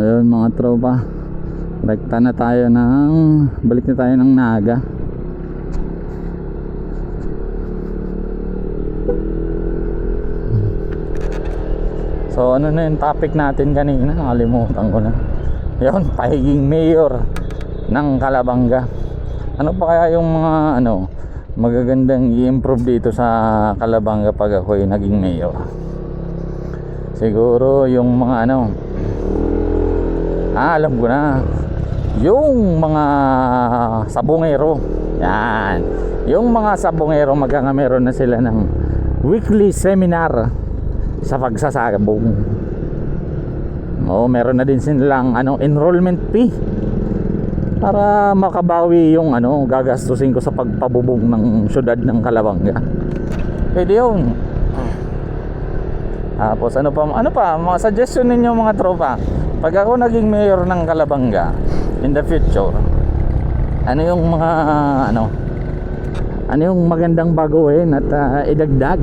ayun mga tropa, balik na tayo ng Naga. So ano na yung topic natin kanina, nakalimutan ko na. Yun, pahiging mayor ng Calabanga. Ano pa kaya yung mga magagandang i-improve dito sa Calabanga pag ako'y naging mayor? Siguro yung mga alam ko na, yung mga sabongero. Yan, yung mga sabongero, meron na sila ng weekly seminar sa pagsasabong. Meron na din silang enrollment fee para makabawi yung gagastusin ko sa pagpabubog ng syudad ng Calabanga. Pwede yun. Tapos ano pa mga suggestion ninyo mga tropa, pag ako naging mayor ng Calabanga in the future, ano yung magandang baguhin at idagdag?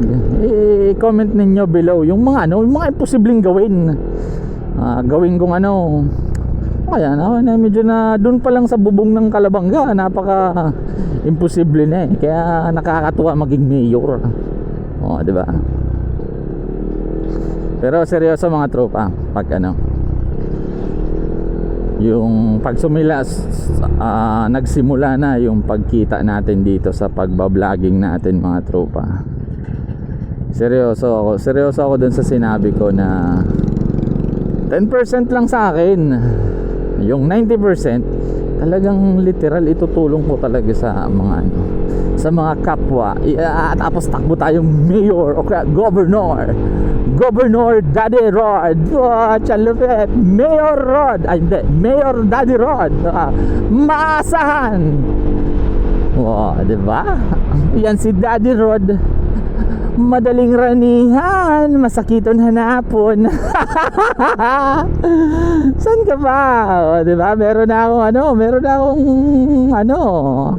I-comment ninyo below yung mga imposibleng gawin. Gawin kong kaya medyo na doon pa lang sa bubong ng Calabanga, napaka imposible na kaya nakakatuwa maging mayor. Di ba? Pero seryoso mga tropa, pag yung nagsimula na yung pagkita natin dito sa pagbabloging natin mga tropa, seryoso ako dun sa sinabi ko na 10% lang sa akin, yung 90% talagang literal itutulong ko talaga sa mga kapwa. Tapos takbo tayong mayor o kaya Governor Daddy Rod. Chalupet, Mayor Rod. Mayor Daddy Rod. Maasahan. Diba? Yan si Daddy Rod. Madaling ranihan, masakiton hanapon. Saan ka ba? Diba? Meron akong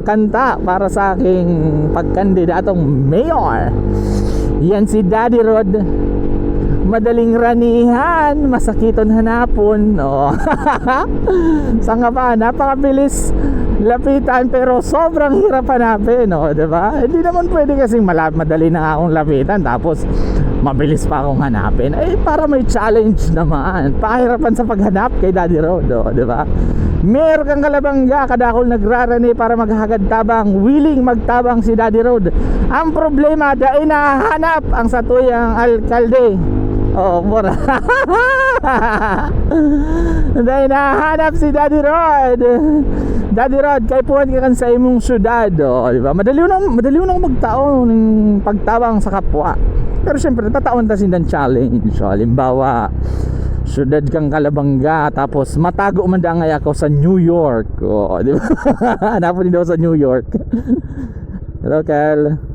kanta para sa aking pagkandidatong mayor. Yan si Daddy Rod. Madaling ranihan, masakiton hanapon. Saan ka ba? Napakabilis lapitan pero sobrang hirap hanapin, diba? Hindi naman pwede kasing madali na akong lapitan tapos mabilis pa akong hanapin. Para may challenge naman, pahirapan sa paghanap kay Daddy Rod, diba? Mayor kang Calabanga, kadakol nagrarani para maghagad tabang, willing magtabang si Daddy Rod. Ang problema, dahil nahanap ang satuyang alkalde. Mura. Dahil nahanap si Daddy Rod. Daddy Rod, kay puwan ka kan sa imong syudad, diba? Madali nang magtaon ng pagtabang sa kapwa. Pero syempre tataon ta sindan challenge. Halimbawa, syudad kang Calabanga tapos matago man dangay ako sa New York. Diba? Hanapon din daw sa New York. Hello, Cal.